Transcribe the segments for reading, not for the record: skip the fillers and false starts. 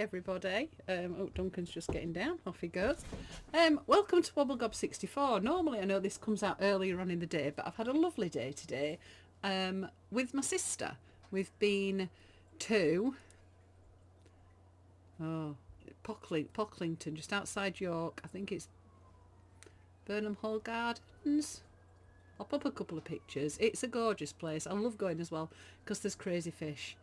everybody. Oh, Duncan's just getting down. Off he goes. Welcome to Wobble 64. Normally I know this comes out earlier on in the day, but I've had a lovely day today with my sister. We've been to Pocklington, just outside York. I think it's Burnham Hall Gardens. I'll pop a couple of pictures. It's a gorgeous place. I love going as well because there's crazy fish.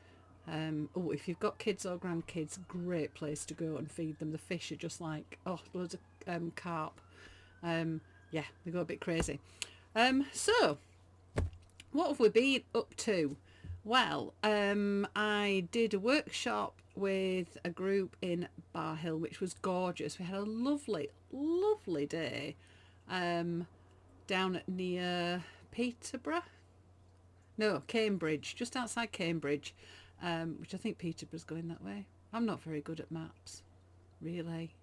If you've got kids or grandkids, great place to go and feed them. The fish are just like, loads of carp. They go a bit crazy. So, what have we been up to? Well, I did a workshop with a group in Bar Hill, which was gorgeous. We had a lovely, lovely day down near Peterborough. No, Cambridge, just outside Cambridge. Which I think Peterborough's going that way. I'm not very good at maps, really.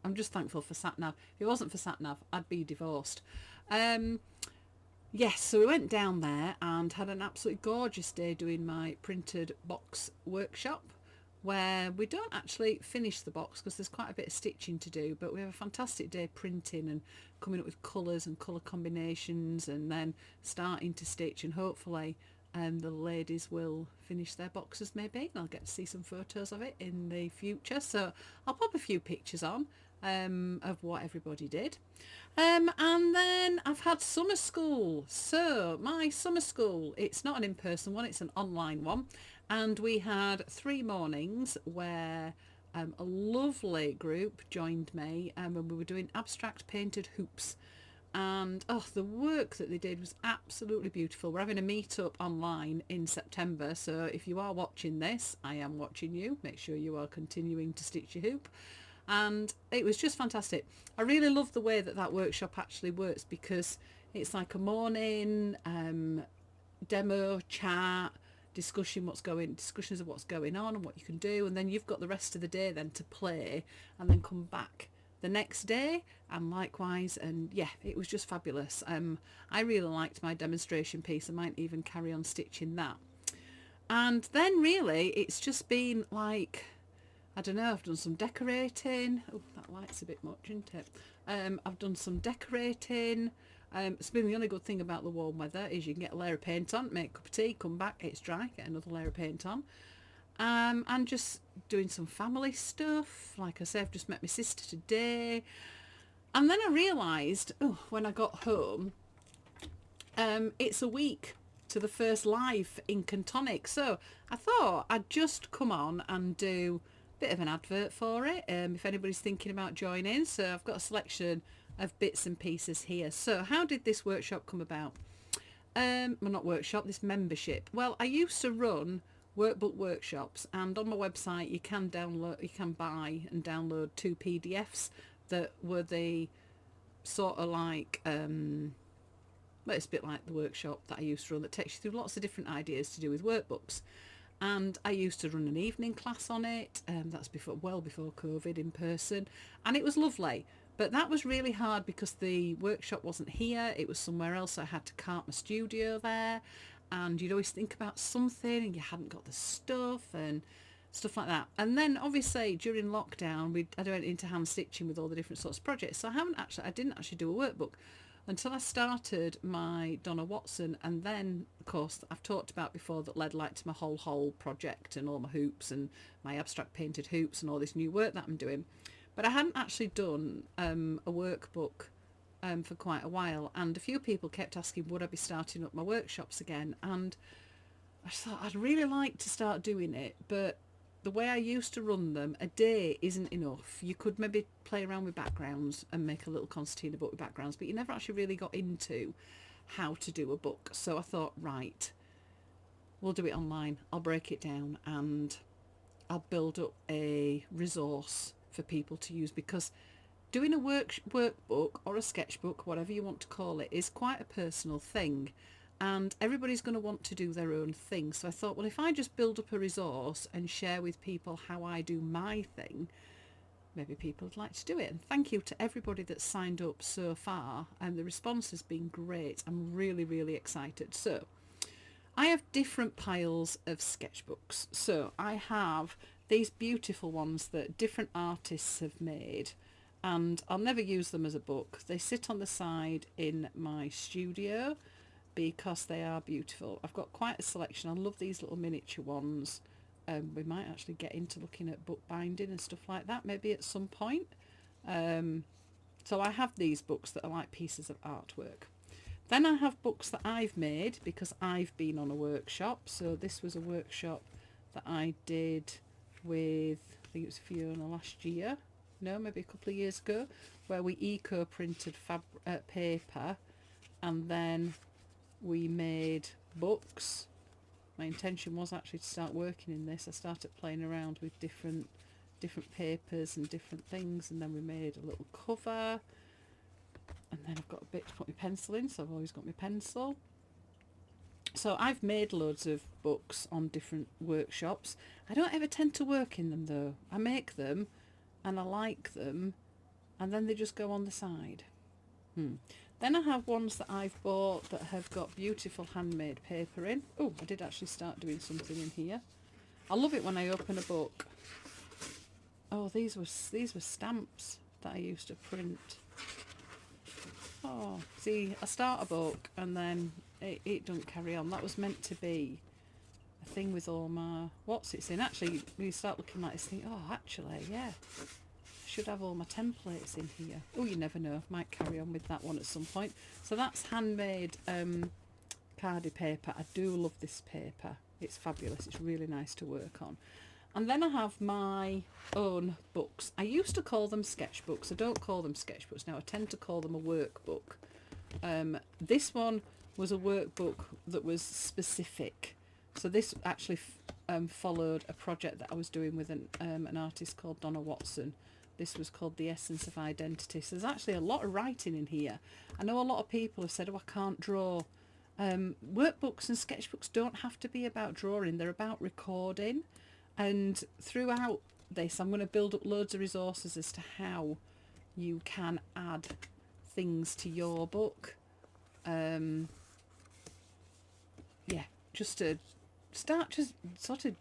I'm just thankful for SatNav. If it wasn't for SatNav, I'd be divorced. So we went down there and had an absolutely gorgeous day doing my printed box workshop, where we don't actually finish the box because there's quite a bit of stitching to do, but we have a fantastic day printing and coming up with colours and colour combinations and then starting to stitch, and hopefully the ladies will finish their boxes maybe, and I'll get to see some photos of it in the future. So I'll pop a few pictures on of what everybody did. And then I've had summer school. So my summer school, it's not an in-person one, it's an online one. And we had 3 mornings where a lovely group joined me and we were doing abstract painted hoops. And the work that they did was absolutely beautiful. We're having a meet-up online in September, so if you are watching this, I am watching you. Make sure you are continuing to stitch your hoop. And it was just fantastic. I really love the way that workshop actually works, because it's like a morning demo, chat, discussions of what's going on and what you can do, and then you've got the rest of the day then to play and then come back the next day and likewise. And it was just fabulous. I really liked my demonstration piece. I might even carry on stitching that. And then really it's just been like, I don't know, I've done some decorating. That light's a bit much, isn't it? I've done some decorating. It's been the only good thing about the warm weather is you can get a layer of paint on, make a cup of tea, come back, it's dry, get another layer of paint on. And just doing some family stuff. Like I say, I've just met my sister today. And then I realised, when I got home, it's a week to the first live ink and tonic. So I thought I'd just come on and do a bit of an advert for it, if anybody's thinking about joining. So I've got a selection of bits and pieces here. So how did this workshop come about? This membership. Well, I used to run workbook workshops, and on my website you can buy and download 2 PDFs that were the sort of like it's a bit like the workshop that I used to run, that takes you through lots of different ideas to do with workbooks. And I used to run an evening class on it, that's well before COVID, in person, and it was lovely. But that was really hard because the workshop wasn't here, it was somewhere else, so I had to cart my studio there, and you'd always think about something and you hadn't got the stuff and stuff like that. And then obviously during lockdown I went into hand stitching with all the different sorts of projects, so I didn't actually do a workbook until I started my Donna Watson. And then of course I've talked about before that led like to my whole project and all my hoops and my abstract painted hoops and all this new work that I'm doing. But I hadn't actually done a workbook for quite a while, and a few people kept asking would I be starting up my workshops again, and I thought I'd really like to start doing it, but the way I used to run them, a day isn't enough. You could maybe play around with backgrounds and make a little concertina book with backgrounds, but you never actually really got into how to do a book. So I thought, right, we'll do it online. I'll break it down and I'll build up a resource for people to use, because doing a workbook or a sketchbook, whatever you want to call it, is quite a personal thing, and everybody's going to want to do their own thing. So I thought, well, if I just build up a resource and share with people how I do my thing, maybe people would like to do it. And thank you to everybody that's signed up so far, and the response has been great. I'm really, really excited. So I have different piles of sketchbooks. So I have these beautiful ones that different artists have made, and I'll never use them as a book. They sit on the side in my studio because they are beautiful. I've got quite a selection. I love these little miniature ones. We might actually get into looking at book binding and stuff like that maybe at some point. So I have these books that are like pieces of artwork. Then I have books that I've made because I've been on a workshop. So this was a workshop that I did with, I think it was Fiona last year, no, maybe a couple of years ago, where we eco-printed paper, and then we made books. My intention was actually to start working in this. I started playing around with different papers and different things, and then we made a little cover, and then I've got a bit to put my pencil in, so I've always got my pencil. So I've made loads of books on different workshops. I don't ever tend to work in them though. I make them and I like them, and then they just go on the side. Then I have ones that I've bought that have got beautiful handmade paper in. Oh, I did actually start doing something in here. I love it when I open a book. Oh, these were stamps that I used to print. Oh, see, I start a book and then it don't carry on. That was meant to be a thing with all my what's it's in. Actually, when you start looking like this, think, oh, actually, yeah, I should have all my templates in here. Oh, you never know. Might carry on with that one at some point. So that's handmade cardie paper. I do love this paper. It's fabulous. It's really nice to work on. And then I have my own books. I used to call them sketchbooks. I don't call them sketchbooks now. I tend to call them a workbook. This one was a workbook that was specific. So this actually followed a project that I was doing with an artist called Donna Watson. This was called The Essence of Identity. So there's actually a lot of writing in here. I know a lot of people have said, oh, I can't draw. Workbooks and sketchbooks don't have to be about drawing. They're about recording. And throughout this, I'm going to build up loads of resources as to how you can add things to your book. Just to start just sort of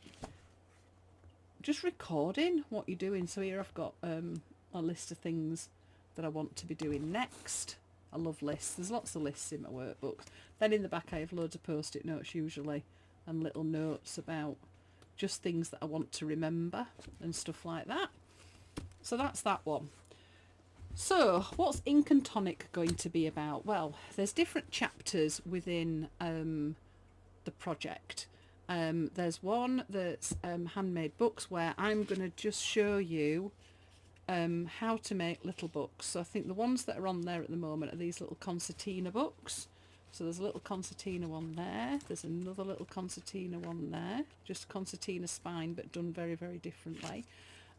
just recording what you're doing. So here I've got a list of things that I want to be doing next. I love lists. There's lots of lists in my workbooks. Then in the back I have loads of post-it notes usually, and little notes about just things that I want to remember and stuff like that. So that's that one. So what's Ink and Tonic going to be about? Well, there's different chapters within the project. There's one that's handmade books, where I'm going to just show you how to make little books. So I think the ones that are on there at the moment are these little concertina books. So there's a little concertina one there. There's another little concertina one there. Just concertina spine, but done very, very differently.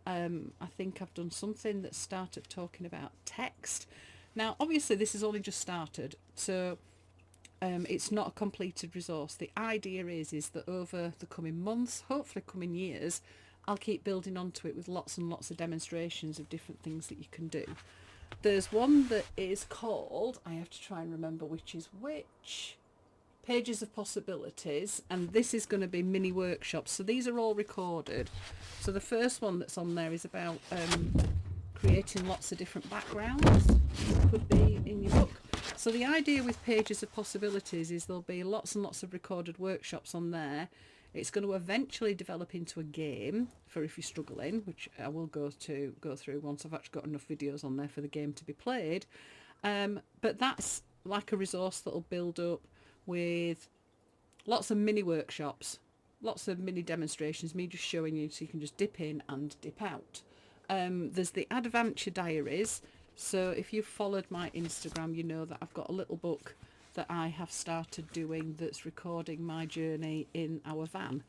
I think I've done something that started talking about text. Now, obviously, this has only just started, so it's not a completed resource. The idea is that over the coming months, hopefully coming years, I'll keep building onto it with lots and lots of demonstrations of different things that you can do. There's one that is called, I have to try and remember which is which, Pages of Possibilities, and this is going to be mini workshops. So these are all recorded. So the first one that's on there is about creating lots of different backgrounds that could be in your book. So the idea with Pages of Possibilities is there'll be lots and lots of recorded workshops on there. It's going to eventually develop into a game for if you're struggling, which I will go through once I've actually got enough videos on there for the game to be played. But that's like a resource that'll build up with lots of mini workshops, lots of mini demonstrations, me just showing you so you can just dip in and dip out. There's the Adventure Diaries. So if you've followed my Instagram, you know that I've got a little book that I have started doing that's recording my journey in our van.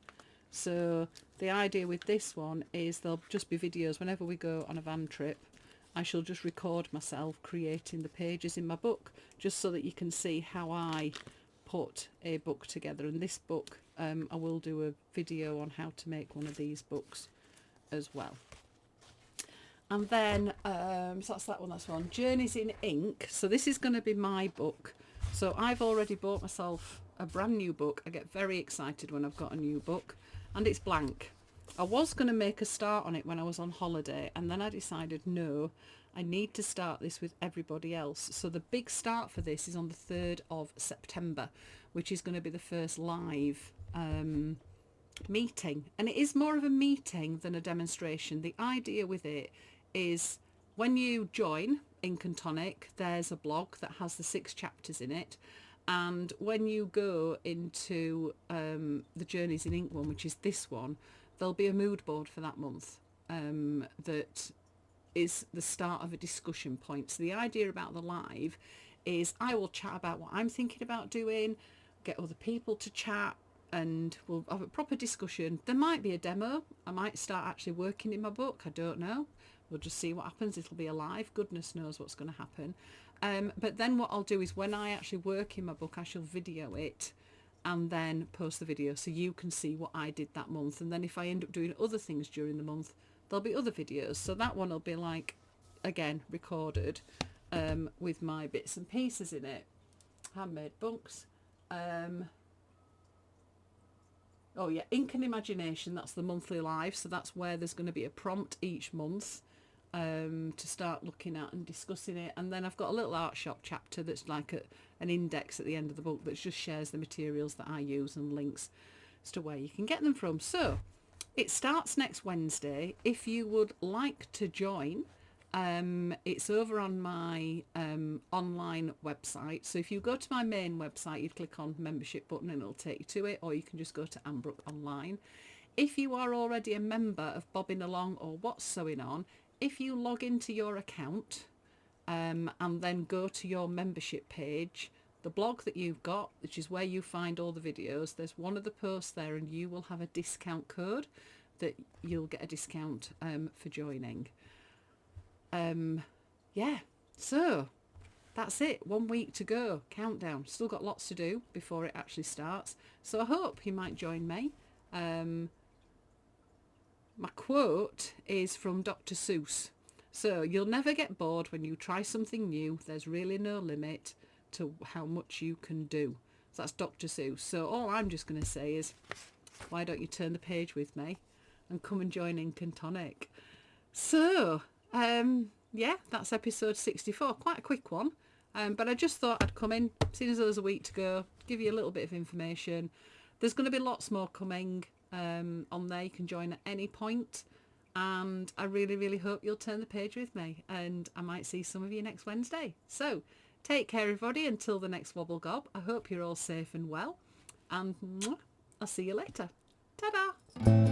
So the idea with this one is there'll just be videos whenever we go on a van trip. I shall just record myself creating the pages in my book, just so that you can see how I put a book together. And this book, I will do a video on how to make one of these books as well. And then, so that's one. Journeys in Ink. So this is going to be my book. So I've already bought myself a brand new book. I get very excited when I've got a new book, and it's blank. I was going to make a start on it when I was on holiday, and then I decided no, I need to start this with everybody else. So the big start for this is on the 3rd of September, which is going to be the first live meeting. And it is more of a meeting than a demonstration. The idea with it is when you join Ink and Tonic, there's a blog that has the 6 chapters in it. And when you go into the Journeys in Ink one, which is this one, there'll be a mood board for that month that is the start of a discussion point. So the idea about the live is I will chat about what I'm thinking about doing, get other people to chat, and we'll have a proper discussion. There might be a demo. I might start actually working in my book. I don't know. We'll just see what happens. It'll be a live. Goodness knows what's going to happen. But then what I'll do is when I actually work in my book, I shall video it and then post the video so you can see what I did that month. And then if I end up doing other things during the month, there'll be other videos. So that one will be like, again, recorded with my bits and pieces in it. Handmade books. Oh yeah, Ink and Imagination, that's the monthly live. So that's where there's going to be a prompt each month to start looking at and discussing it. And then I've got a little art shop chapter that's like an index at the end of the book that just shares the materials that I use and links as to where you can get them from. So it starts next Wednesday. If you would like to join, it's over on my online website. So if you go to my main website, you'd click on membership button and it'll take you to it, or you can just go to Ambrook Online. If you are already a member of Bobbing Along or What's Sewing On, if you log into your account and then go to your membership page, the blog that you've got, which is where you find all the videos, there's one of the posts there and you will have a discount code that you'll get a discount for joining. Yeah, so that's it. 1 week to go. Countdown. Still got lots to do before it actually starts. So I hope you might join me. My quote is from Dr. Seuss. So you'll never get bored when you try something new. There's really no limit to how much you can do. So that's Dr. Seuss. So all I'm just going to say is, why don't you turn the page with me and come and join Ink and Tonic? So, yeah, that's episode 64. Quite a quick one. But I just thought I'd come in, seeing as there was a week to go, give you a little bit of information. There's going to be lots more coming on there. You can join at any point. And I really, really hope you'll turn the page with me. And I might see some of you next Wednesday. So, take care, everybody, until the next Wobble Gob. I hope you're all safe and well. And I'll see you later. Ta-da!